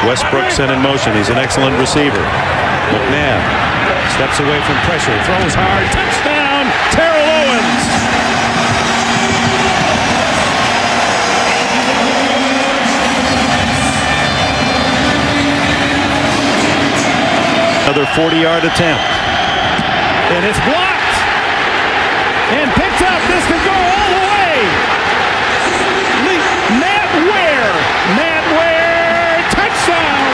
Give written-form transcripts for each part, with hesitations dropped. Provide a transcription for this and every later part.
Westbrook sent in motion. He's an excellent receiver. McNabb steps away from pressure, throws hard, touchdown, Terrell Owens. Another 40-yard attempt. And it's blocked. And picked up. This could go all the way. Matt Ware, touchdown.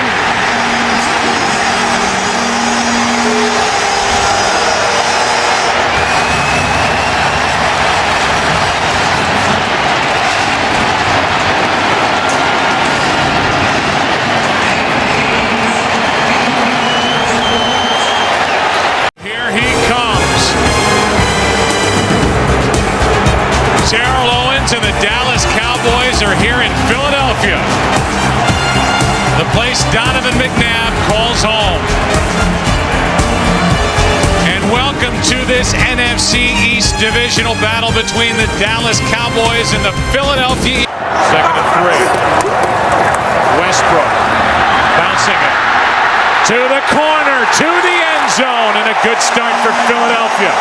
Terrell Owens and the Dallas Cowboys are here in Philadelphia. The place Donovan McNabb calls home. And welcome to this NFC East divisional battle between the Dallas Cowboys and the Philadelphia. Second and 3. Westbrook bouncing it to the corner, to the end zone, and a good start for Philadelphia.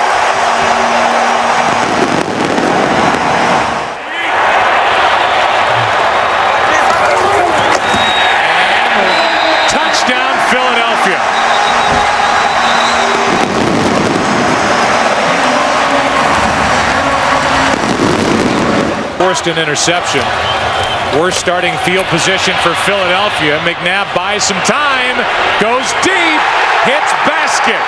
Philadelphia. Forced an interception. Worst starting field position for Philadelphia. McNabb buys some time, goes deep, hits Basket.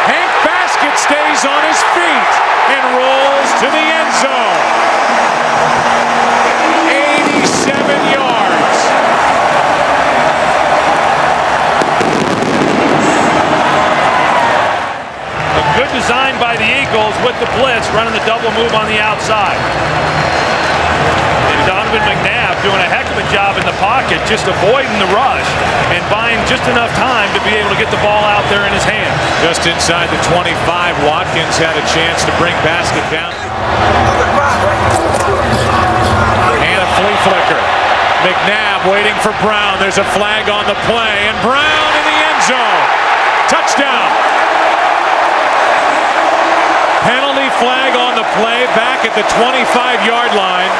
Hank Basket stays on his feet and rolls to the end zone. 87 yards. Good design by the Eagles with the blitz, running the double move on the outside. And Donovan McNabb doing a heck of a job in the pocket, just avoiding the rush and buying just enough time to be able to get the ball out there in his hands. Just inside the 25, Watkins had a chance to bring Basket down. And a flea flicker. McNabb waiting for Brown. There's a flag on the play, and Brown in the end zone. Touchdown. Penalty flag on the play, back at the 25-yard line.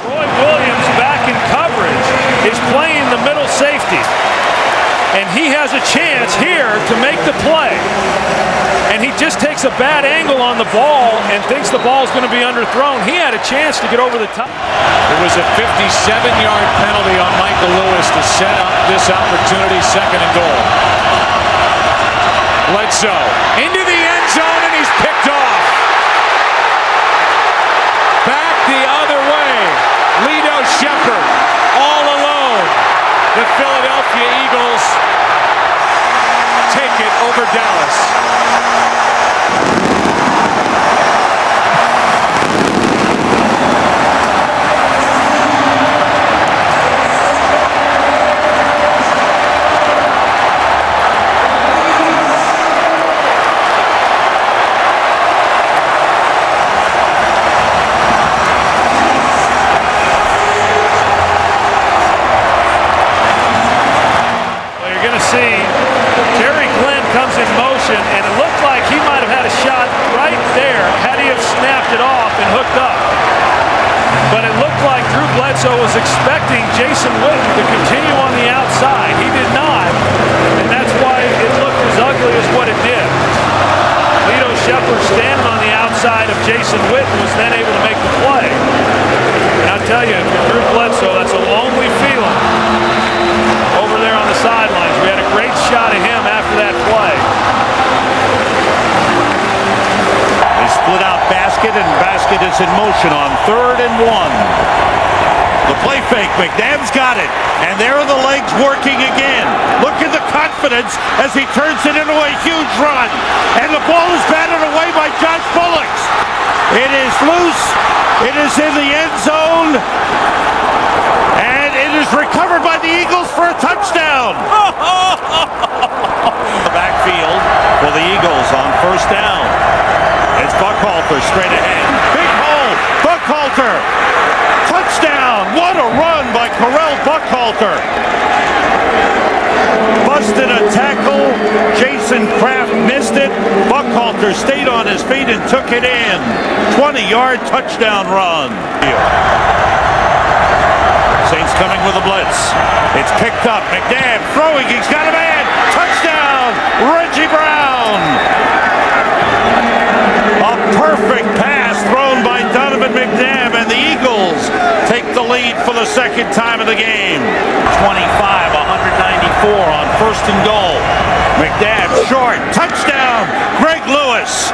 Roy Williams back in coverage is playing the middle safety. And he has a chance here to make the play. And he just takes a bad angle on the ball and thinks the ball is going to be underthrown. He had a chance to get over the top. It was a 57-yard penalty on Michael Lewis to set up this opportunity, second and goal. Bledsoe into the end zone, and he's picked off. Back the other way. Lito Shepherd all alone. The Philadelphia Eagles take it over Dallas. In motion, and it looked like he might have had a shot right there had he have snapped it off and hooked up. But it looked like Drew Bledsoe was expecting Jason Witten to continue on the outside. He did not, and that's why it looked as ugly as what it did. Lito Shepherd standing on the outside of Jason Witten was then able to make the play. And I'll tell you, for Drew Bledsoe, that's a lonely feeling over there on the sidelines. We had a great shot of him after that play. They split out Basket, and Basket is in motion on 3rd and 1. The play fake, McNabb's got it, and there are the legs working again. Look at the confidence as he turns it into a huge run, and the ball is batted away by Josh Bullocks. It is loose, it is in the end zone, and it is recovered by the Eagles for a touchdown. The backfield for the Eagles on 1st down. It's Buckhalter straight ahead. Big hole. Buckhalter. Touchdown. touchdown! What a run by Correll Buckhalter. Busted a tackle. Jason Kraft missed it. Buckhalter stayed on his feet and took it in. 20-yard touchdown run. Saints coming with a blitz. It's picked up. McNabb throwing. He's got a man. Touchdown! Reggie Brown. A perfect pass thrown by Donovan McNabb, and the Eagles take the lead for the second time of the game. 25, 194 on first and goal. McNabb short. Touchdown! Greg Lewis.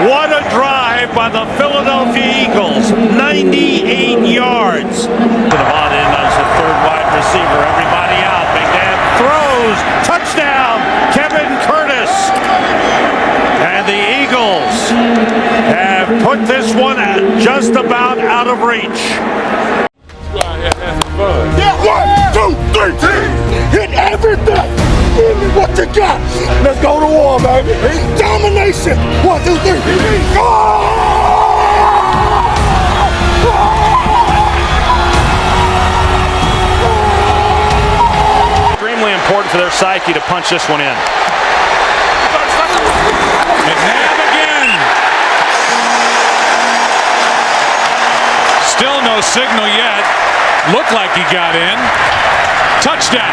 What a drive by the Philadelphia Eagles. 98 yards. Put him on in as the third wide receiver. Everybody out. McNabb throws. Touchdown! Kevin Curtis. And the Eagles have put this one just about out of reach. Yeah, 1, 2, 3, hit everything. Give me what you got. Let's go to war, baby. Domination. 1, 2, 3. Go! Extremely important for their psyche to punch this one in. McNabb again. Still no signal yet. Looked like he got in. Touchdown.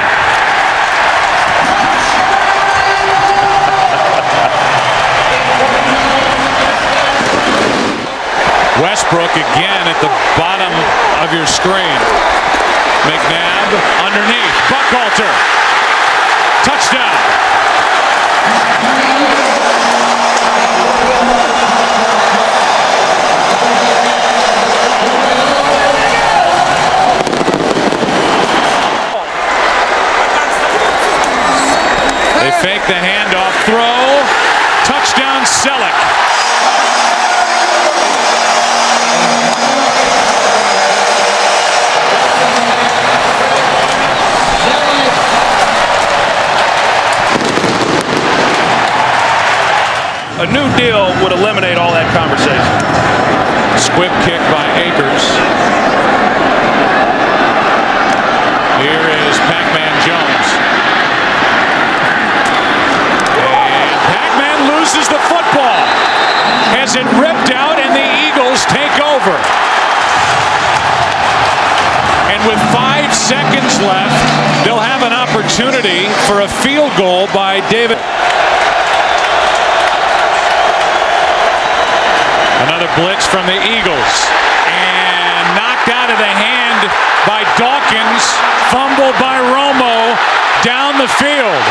Westbrook again at the bottom of your screen. McNabb underneath. Buckhalter. Touchdown. They fake the handoff throw. Touchdown Selleck. A new deal would eliminate all that conversation. Squib kick by Akers. Here is Pac-Man Jones. And Pac-Man loses the football. Has it ripped out and the Eagles take over. And with 5 seconds left, they'll have an opportunity for a field goal by David. Another blitz from the Eagles. And knocked out of the hand by Dawkins. Fumbled by Romo down the field.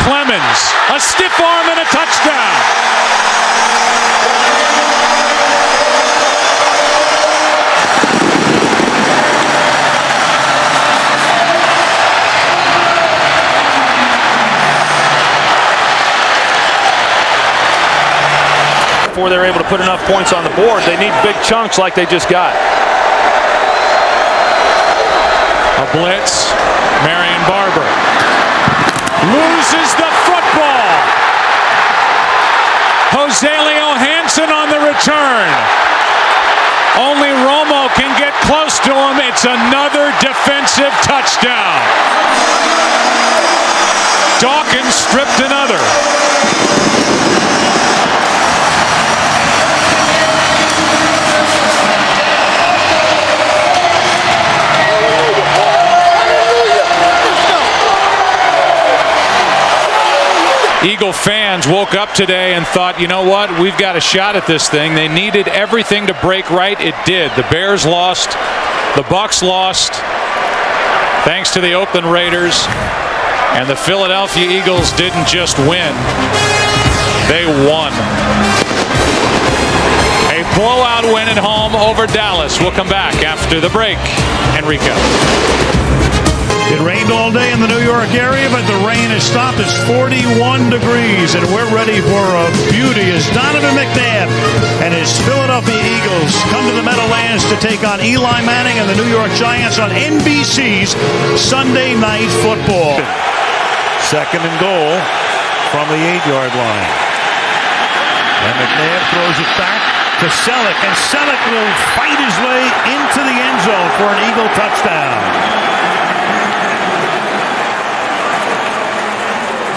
Clemens, a stiff arm and a touchdown. Before they're able to put enough points on the board, they need big chunks like they just got. A blitz. Marion Barber loses the football. Jose Leo Hansen on the return. Only Romo can get close to him. It's another defensive touchdown. Dawkins stripped another. Eagle fans woke up today and thought, you know what, we've got a shot at this thing. They needed everything to break right. It did. The Bears lost. The Bucs lost. Thanks to the Oakland Raiders. And the Philadelphia Eagles didn't just win. They won. A blowout win at home over Dallas. We'll come back after the break. Enrico. It rained all day in the New York area, but the rain has stopped. It's 41 degrees, and we're ready for a beauty as Donovan McNabb and his Philadelphia Eagles come to the Meadowlands to take on Eli Manning and the New York Giants on NBC's Sunday Night Football. Second and goal from the 8-yard line. And McNabb throws it back to Selleck, and Selleck will fight his way into the end zone for an Eagle touchdown.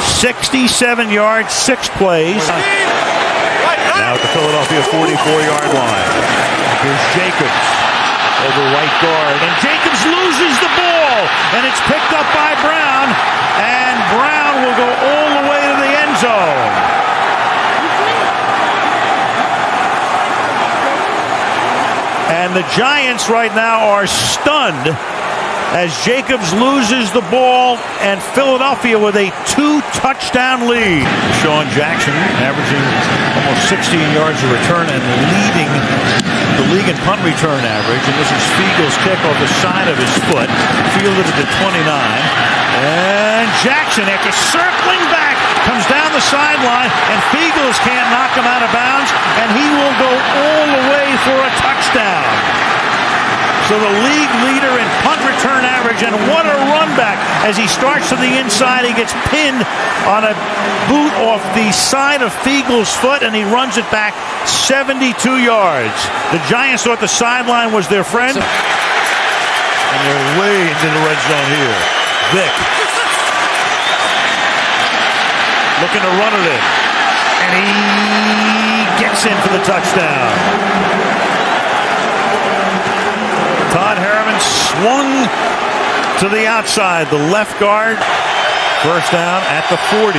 67 yards, 6 plays. Now at the Philadelphia 44-yard line. Here's Jacobs over right guard, and Jacobs loses the ball, and it's picked up by Brown, and Brown will go all the way to the end zone. And the Giants right now are stunned as Jacobs loses the ball, and Philadelphia with a 2-touchdown lead. Sean Jackson averaging almost 16 yards of return and leading the league in punt return average. And this is Fiegel's kick off the side of his foot, fielded at the 29. And Jackson, after circling back, comes down the sideline, and Fiegels can't knock him out of bounds, and he will go all the way for a touchdown. So the league leader in punt return average, and what a run back. As he starts to the inside, he gets pinned on a boot off the side of Fiegel's foot, and he runs it back 72 yards. The Giants thought the sideline was their friend. And they're way into the red zone here. Vick looking to run it in. And he gets in for the touchdown. Todd Harriman swung to the outside, the left guard. First down at the 40.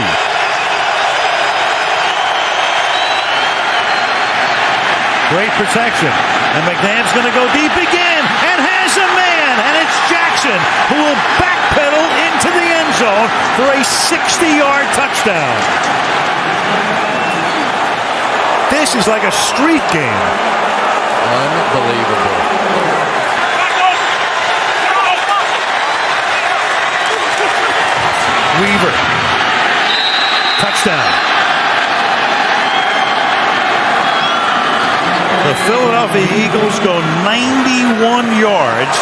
Great protection. And McNabb's going to go deep again and has a man. And it's Jackson who will backpedal into the end zone for a 60-yard touchdown. This is like a street game. Unbelievable. Weaver. Touchdown. The Philadelphia Eagles go 91 yards,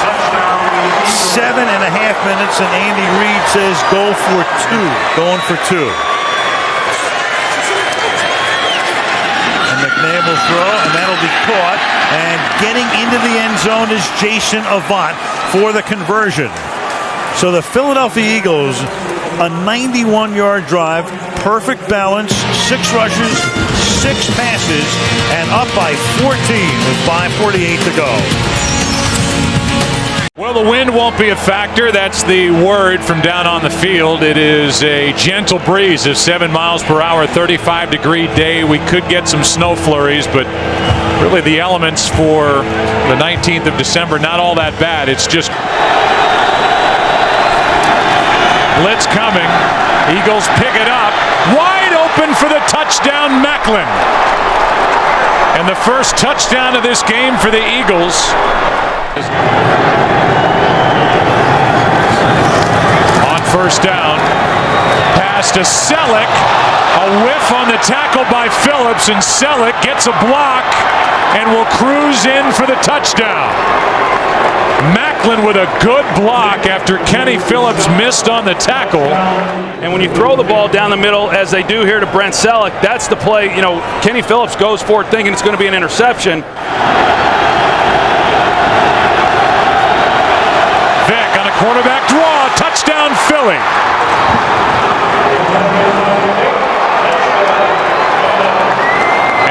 7.5 minutes, and Andy Reid says go for 2. Going for 2. And McNabb will throw, and that'll be caught. And getting into the end zone is Jason Avant for the conversion. So the Philadelphia Eagles, a 91-yard drive, perfect balance, 6 rushes, 6 passes, and up by 14 with 5:48 to go. Well, the wind won't be a factor. That's the word from down on the field. It is a gentle breeze of 7 miles per hour, 35-degree day. We could get some snow flurries, but really the elements for the 19th of December, not all that bad. It's just blitz coming. Eagles pick it up. Wide open for the touchdown, Macklin. And the first touchdown of this game for the Eagles. On first down, pass to Selleck. A whiff on the tackle by Phillips, and Selleck gets a block and will cruise in for the touchdown. Macklin with a good block after Kenny Phillips missed on the tackle. And when you throw the ball down the middle, as they do here to Brent Selleck, that's the play. You know, Kenny Phillips goes for it thinking it's going to be an interception. Vick on a quarterback draw. Touchdown, Philly.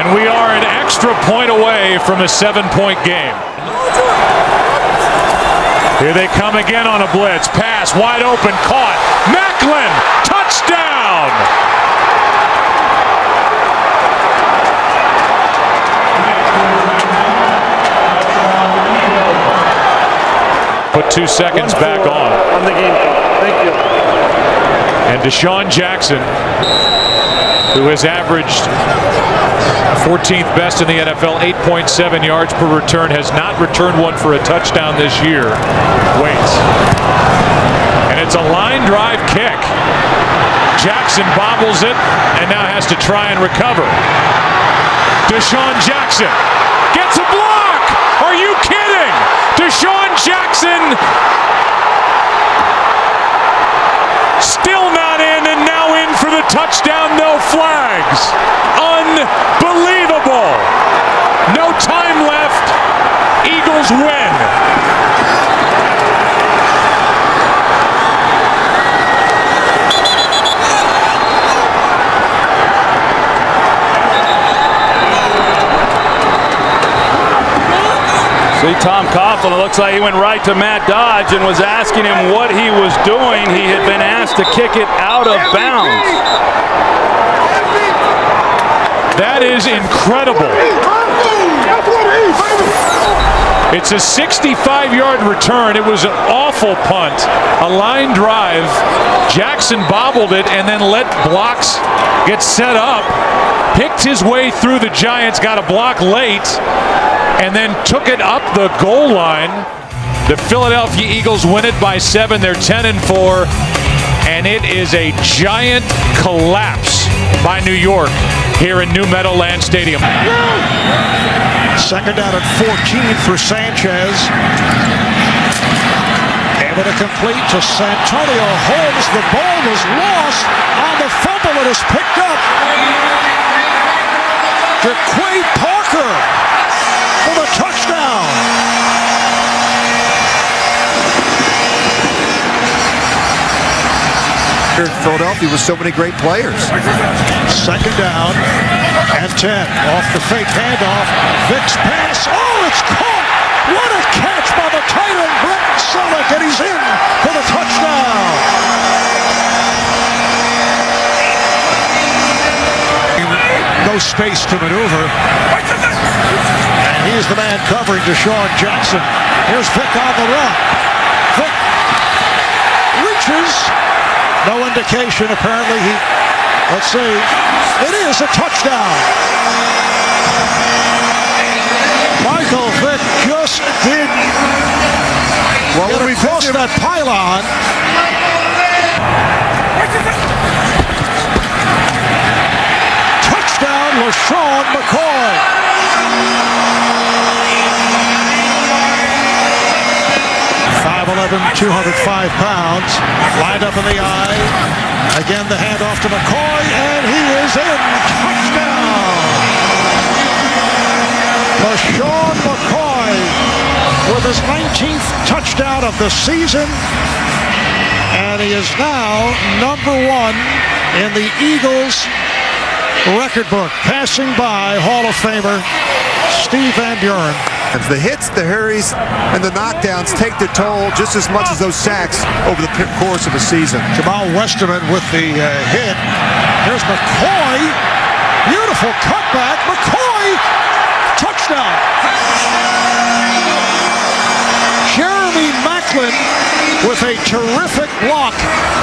And we are an extra point away from a 7-point game. Here they come again on a blitz. Pass wide open, caught. Macklin, touchdown! Put 2 seconds back on. On the game. Thank you. And Deshaun Jackson, who has averaged 14th best in the NFL, 8.7 yards per return, has not returned one for a touchdown this year. Waits. And it's a line drive kick. Jackson bobbles it and now has to try and recover. Deshaun Jackson gets a block! Are you kidding? Deshaun Jackson still not in, and now in for the touchdown, no flags. Unbelievable. No Eagles win. See Tom Coughlin, it looks like he went right to Matt Dodge and was asking him what he was doing. He had been asked to kick it out of bounds. That is incredible. It's a 65-yard return. It was an awful punt, a line drive. Jackson bobbled it and then let blocks get set up, picked his way through the Giants, got a block late, and then took it up the goal line. The Philadelphia Eagles win it by 7. They're 10-4, and it is a giant collapse by New York here in New Meadowlands Stadium. Second down and 14 for Sanchez. Able to complete to Santonio Holmes. The ball was lost on the fumble. It is picked up. Jaquay Parker for the touchdown. Philadelphia with so many great players. Second down and 10. Off the fake handoff. Vick's pass. Oh, it's caught. What a catch by the tight end, Brett Selleck, and he's in for the touchdown. No space to maneuver. And he's the man covering Deshaun Jackson. Here's Vick on the run. Vick reaches. No indication, apparently. Let's see. It is a touchdown. Michael Vick just did get across that pylon. Touchdown, LaShawn McCoy. 5'11", 205 pounds, lined up in the eye. Again, the handoff to McCoy, and he is in. Touchdown! LaShawn McCoy with his 19th touchdown of the season, and he is now number 1 in the Eagles record book, passing by Hall of Famer Steve Van Buren. The hits, the hurries, and the knockdowns take their toll just as much as those sacks over the course of a season. Jamal Westerman with the hit. Here's McCoy. Beautiful cutback. McCoy. Touchdown. Jeremy Maclin with a terrific block.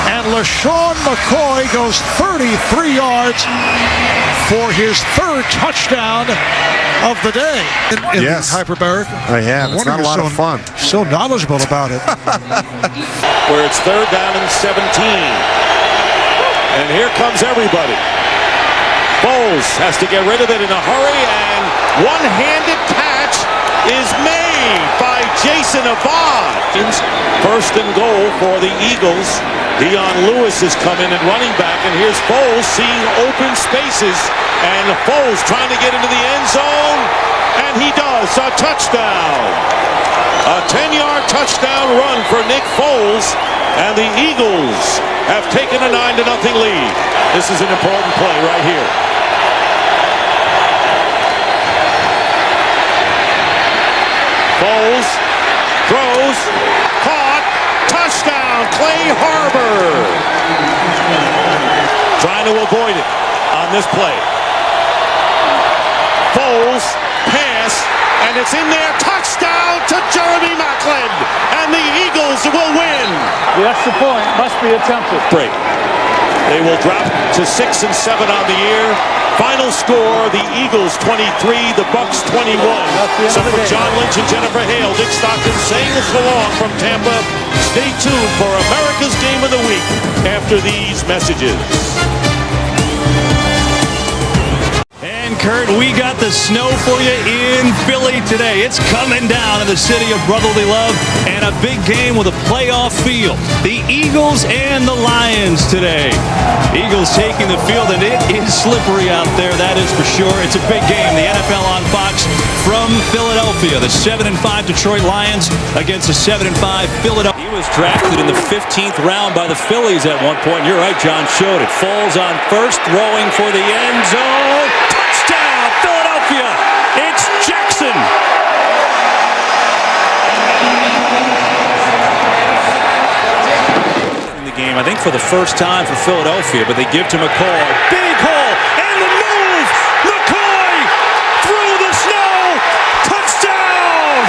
And LaShawn McCoy goes 33 yards for his 3rd touchdown of the day. Yes. Hyperbaric. I have. It's not a lot of fun. So knowledgeable about it. Where it's 3rd down and 17. And here comes everybody. Foles has to get rid of it in a hurry, and one-handed catch is made by Jason Abad. 1st and goal for the Eagles. Dion Lewis has come in at running back, and here's Foles seeing open spaces, and Foles trying to get into the end zone, and he does. A touchdown. A 10-yard touchdown run for Nick Foles, and the Eagles have taken a 9-0 lead. This is an important play right here. Foles throws, caught, touchdown, Clay Harbor. Trying to avoid it on this play. Foles, pass, and it's in there, touchdown to Jeremy Maclin, and the Eagles will win. That's the point. Must be attempted. Break. They will drop to 6 and 7 on the year. Final score, the Eagles 23, the Bucks 21. So for John Lynch and Jennifer Hale, Dick Stockton saying so long from Tampa. Stay tuned for America's Game of the Week after these messages. And Kurt, we got the snow for you in Philly today. It's coming down in the city of brotherly love, and a big game with a playoff feel. The Eagles and the Lions today. Eagles taking the field, and it is slippery out there, that is for sure. It's a big game. The NFL on Fox. from Philadelphia. The 7-5 Detroit Lions against the 7-5 Philadelphia. He was drafted in the 15th round by the Phillies at one point. You're right, John showed it. Falls on first, throwing for the end zone. Touchdown, Philadelphia! It's Jackson! In the game, I think for the first time for Philadelphia, but they give to McCoy. Big hole, and the move! McCoy through the snow! Touchdown!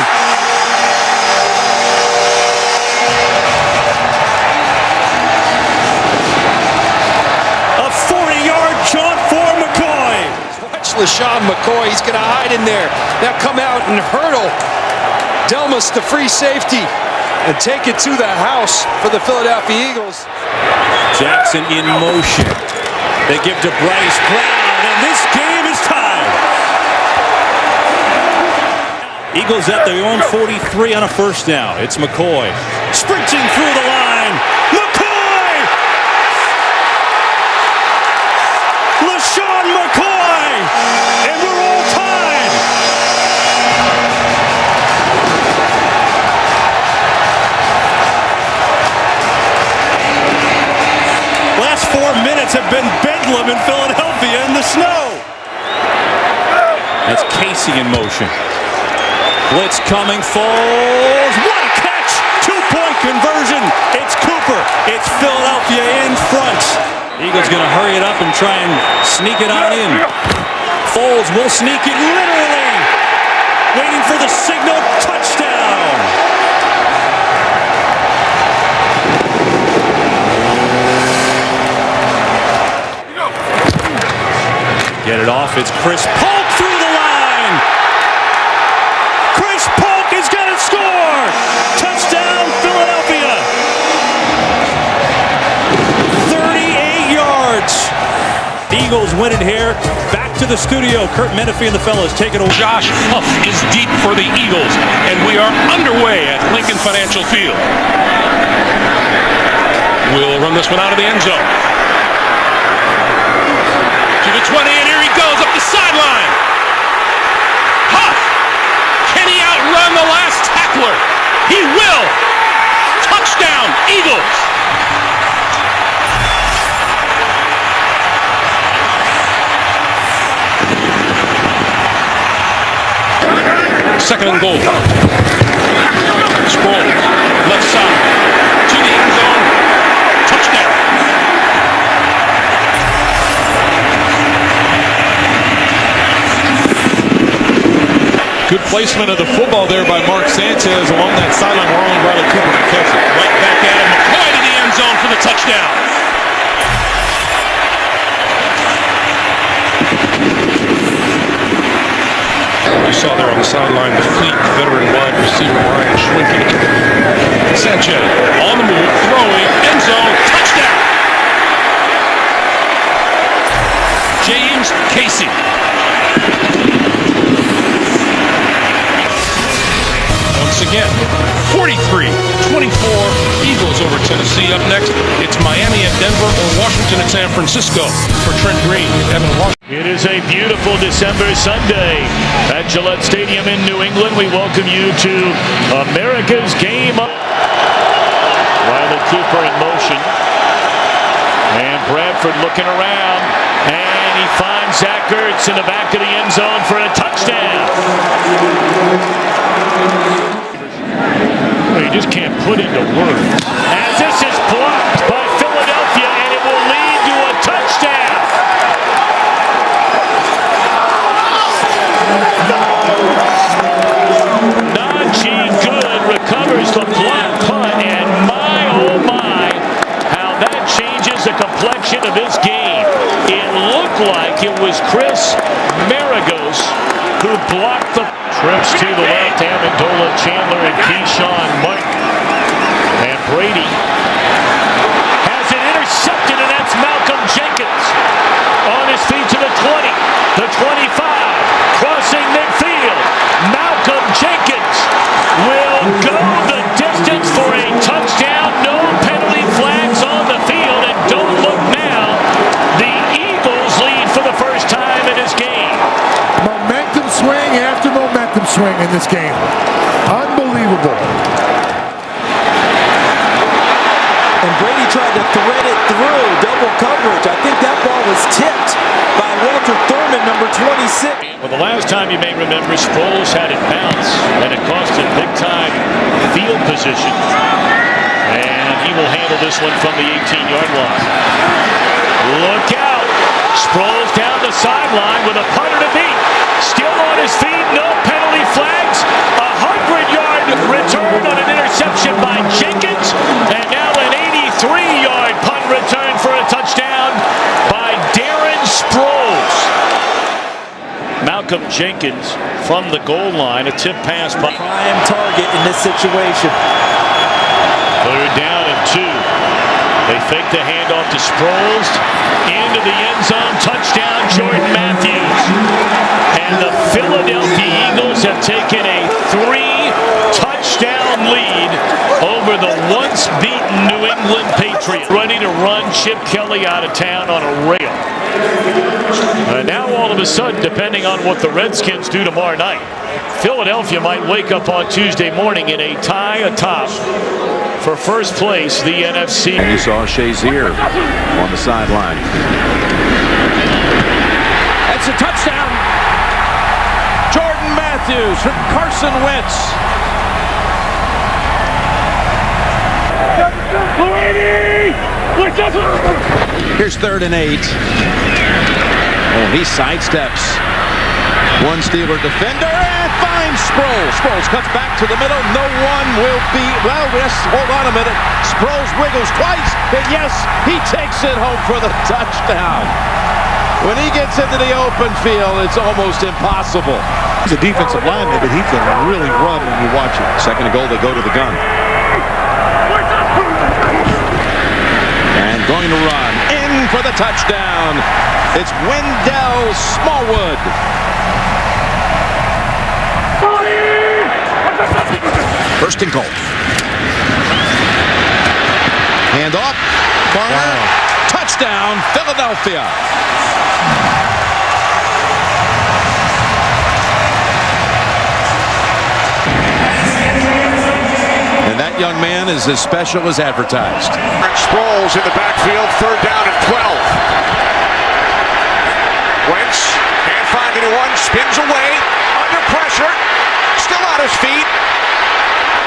A 40-yard jaunt for McCoy. Watch LaShawn McCoy. He's going to hide in there. Now come out and hurdle Delmas, the free safety, and take it to the house for the Philadelphia Eagles. Jackson in motion. They give to Bryce Brown, and this game is tied. Eagles at their own 43 on a first down. It's McCoy sprinting through the line. McCoy! LaShawn McCoy! And we're all tied. Last 4 minutes have been bedlam in Philadelphia in the snow. That's Casey in motion. Blitz coming, falls. What a catch! 2-point conversion. It's Cooper. It's Philadelphia in front. Eagles going to hurry it up and try and sneak it on in. Foles will sneak it literally. Waiting for the signal. Touchdown. Get it off. It's Chris Polk through the line. Chris Polk is going to score. Touchdown, Philadelphia. 38 yards. Eagles win it here. Back to the studio. Kurt Menefee and the fellas take it away. Josh Huff is deep for the Eagles, and we are underway at Lincoln Financial Field. We'll run this one out of the end zone. To the 20, and here he goes up the sideline. Huff! Can he outrun the last tackler? He will! Touchdown, Eagles! Second and goal. Sproles, left side, to the end zone. Touchdown. Good placement of the football there by Mark Sanchez along that sideline where only Riley Cooper can catch it. Right back at him. McCoy to the end zone for the touchdown. You saw there on the sideline the fleet veteran wide receiver Ryan Schwinken. Sanchez on the move, throwing, end zone, touchdown. James Casey. Once again, 43-24, Eagles over Tennessee. Up next, it's Miami at Denver or Washington at San Francisco. For Trent Green, Evan Washington. It is a beautiful December Sunday at Gillette Stadium in New England. We welcome you to America's Game. Riley Cooper in motion. And Bradford looking around. And he finds Zach Ertz in the back of the end zone for a touchdown. You just can't put into words. As this is blocked by Philadelphia, and it will lead to a touchdown. Najee Good recovers the block punt, and my oh my, how that changes the complexion of this game. It looked like it was Chris Maragos who blocked the trips to the left. Amendola, Chandler, and Keyshawn Mike. And Brady has it intercepted, and that's Malcolm Jenkins on his feet to the 20, the 25, crossing midfield. Malcolm Jenkins will go the distance for a touchdown. No penalty flags on the field, and don't look now. The Eagles lead for the first time in this game. Momentum swing after momentum. swing in this game. Unbelievable. And Brady tried to thread it through double coverage. I think that ball was tipped by Walter Thurman, number 26. Well, the last time you may remember, Sproles had it bounce, and it cost him big-time field position. And he will handle this one from the 18-yard line. Look out! Sproles down the sideline with a punter to beat. Still on his feet, no penalty flags. 100-yard return on an interception by Jenkins, and now an 83-yard punt return for a touchdown by Darren Sproles. Malcolm Jenkins from the goal line, a tip pass by Prime target in this situation. 3rd down and 2. They fake the handoff to Sproles into the end zone. Touchdown, Jordan Matthews. And the Philadelphia Eagles have taken a 3-touchdown lead over the once beaten New England Patriots. Ready to run Chip Kelly out of town on a rail. Now all of a sudden, depending on what the Redskins do tomorrow night, Philadelphia might wake up on Tuesday morning in a tie atop for first place, the NFC. And you saw Shazier on the sideline. That's a touchdown. Jordan Matthews from Carson Wentz. Here's 3rd and 8. Oh, he sidesteps one Steeler defender and finds Sproles. Sproles cuts back to the middle. No one will be, well, yes, hold on a minute. Sproles wiggles twice, and yes, he takes it home for the touchdown. When he gets into the open field, it's almost impossible. He's a defensive lineman, but he can really run when you watch him. 2nd and goal, they go to the gun. And going to run in for the touchdown. It's Wendell Smallwood. First and goal. Hand off. Corner. Touchdown, Philadelphia. And that young man is as special as advertised. Sproles in the backfield, 3rd down and 12. Wentz can't find anyone, spins away, under pressure, still on his feet.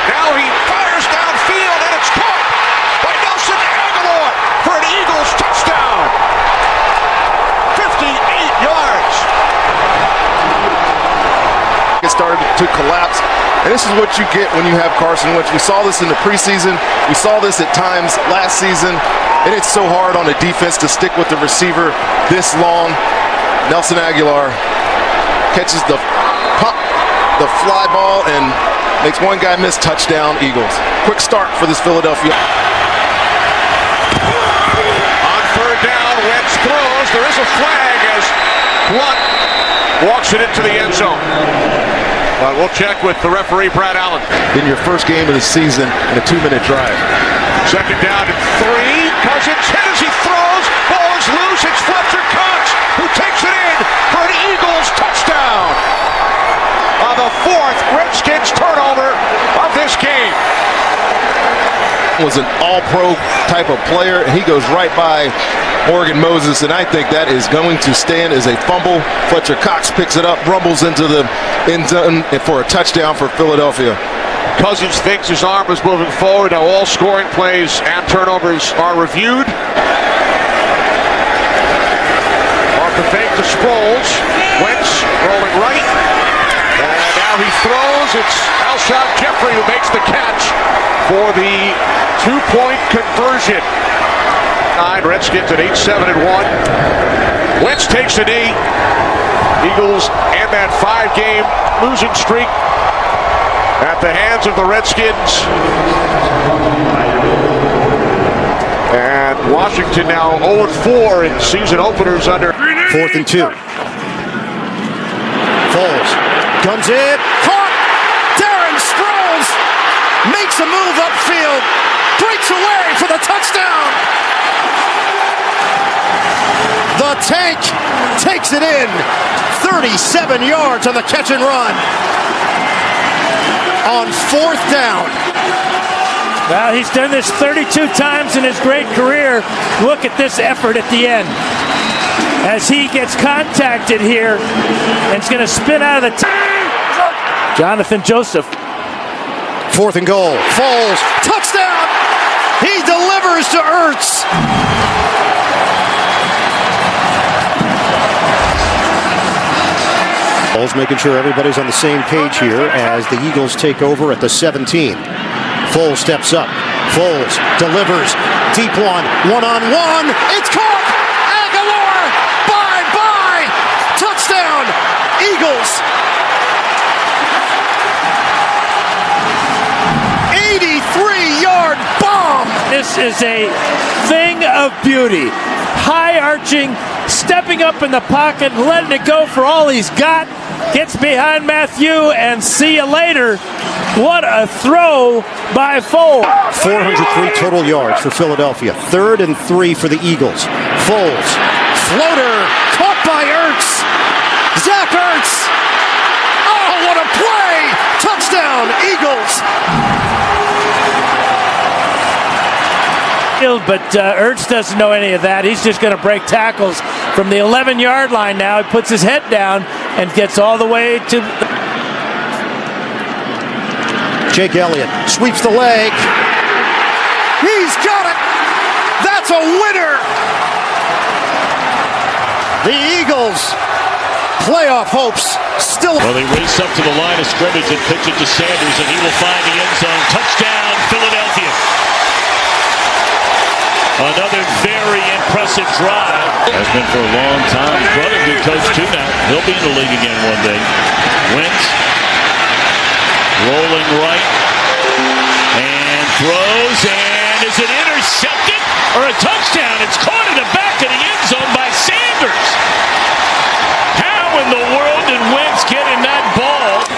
Now he fires downfield, and it's caught by Nelson Aguilar for an Eagles touchdown. 58 yards. It started to collapse, and this is what you get when you have Carson Wentz. We saw this in the preseason. We saw this at times last season, and it's so hard on a defense to stick with the receiver this long. Nelson Aguilar catches the fly ball and makes one guy miss. Touchdown, Eagles. Quick start for this Philadelphia. On 3rd down, Wentz throws. There is a flag as Blunt walks it into the end zone. But we'll check with the referee, Brad Allen. In your first game of the season in a 2-minute drive. 2nd down and 3. Cousins hit as he throws. Ball is loose. It's Fletcher Cox who takes it in for an Eagles touchdown. On the 4th Redskins turnover of this game. Was an all-pro type of player, and he goes right by Morgan Moses, and I think that is going to stand as a fumble. Fletcher Cox picks it up, rumbles into the end zone for a touchdown for Philadelphia. Cousins thinks his arm is moving forward. Now all scoring plays and turnovers are reviewed. Off the fake to Sproles. Wentz rolling right. And now he throws. It's Alshon Jeffrey who makes the catch for the 2-point conversion. Redskins at 8-7-1. Wentz takes a knee. Eagles end that 5-game losing streak at the hands of the Redskins. And Washington now 0-4 in season openers under. 4th and 2. Foles comes in, caught. Darren Sproles makes a move upfield, breaks away for the touchdown. The The tank takes it in. 37 yards on the catch and run. On 4th down. Well, he's done this 32 times in his great career. Look at this effort at the end. As he gets contacted here, and it's going to spin out of the Jonathan Joseph. 4th and goal. Foles. Touchdown! He delivers to Ertz. Foles making sure everybody's on the same page here as the Eagles take over at the 17. Foles steps up. Foles delivers. Deep one-on-one. It's caught! Aguilar! Bye-bye! Touchdown! Eagles! 83-yard bomb! This is a thing of beauty. High arching, stepping up in the pocket, letting it go for all he's got. Gets behind Matthew, and see you later. What a throw by Foles. 403 total yards for Philadelphia. 3rd and 3 for the Eagles. Foles. Floater. Caught by Ertz. Zach Ertz. Oh, what a play. Touchdown, Eagles. But Ertz doesn't know any of that. He's just going to break tackles from the 11-yard line now. He puts his head down and gets all the way to... Jake Elliott sweeps the leg. He's got it. That's a winner. The Eagles' playoff hopes still... Well, they race up to the line of scrimmage and pitch it to Sanders, and he will find the end zone. Touchdown, Philadelphia. Another very impressive drive. Has been for a long time. His brother, good coach too now. He'll be in the league again one day. Wentz rolling right and throws, and is it intercepted or a touchdown? It's caught in the back of the end zone by Sanders. How in the world did Wentz get in that ball?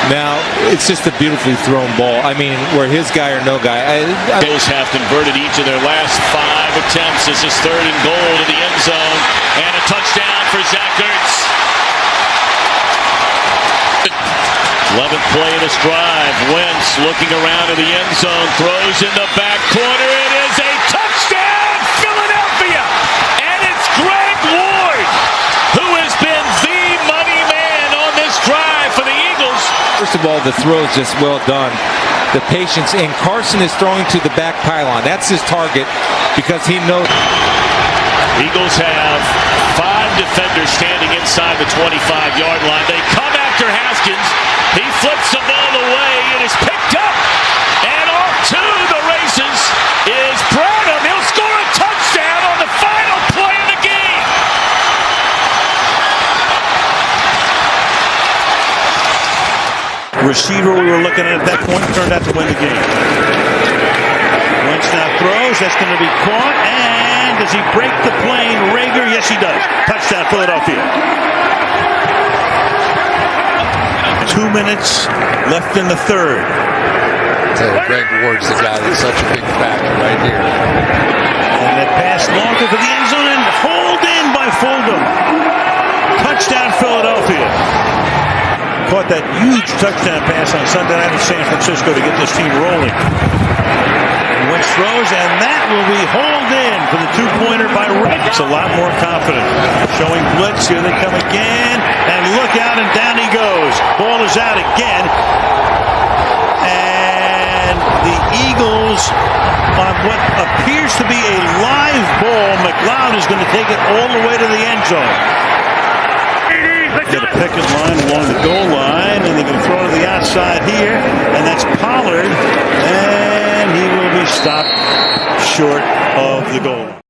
Now, it's just a beautifully thrown ball. I mean, where his guy or no guy. Bills have converted each of their last 5 attempts. This is 3rd and goal to the end zone, and a touchdown for Zach Ertz. 11th play of this drive. Wentz looking around to the end zone, throws in the back corner. It is a touchdown, Philadelphia! And it's Greg Ward, who has been the money man on this drive for the Eagles. First of all, the throw is just well done. The patience, and Carson is throwing to the back pylon. That's his target because he knows. Eagles have 5 defenders standing inside the 25-yard line. They come after Haskins. He flips the ball away. It is picked up. And off to the races is Branham. He'll score a touchdown on the final play of the game. Receiver we were looking at that point turned out to win the game. Wentz now throws. That's going to be caught. And does he break the plane? Rager? Yes, he does. Touchdown, Philadelphia. 2 minutes left in the 3rd. Greg Ward's the guy that's such a big factor right here. And that pass longer for the end zone and hauled in by Fulgham. Touchdown, Philadelphia. Caught that huge touchdown pass on Sunday night in San Francisco to get this team rolling. Wentz throws, and that will be hauled in for the 2-pointer by Rick. It's a lot more confident. Showing blitz. Here they come again. And look out, and down he goes. Ball is out again. And the Eagles, on what appears to be a live ball, McLeod is going to take it all the way to the end zone. Get a picket line along the goal line, and they're going to throw to the outside here, and that's Pollard, and he will be stopped short of the goal.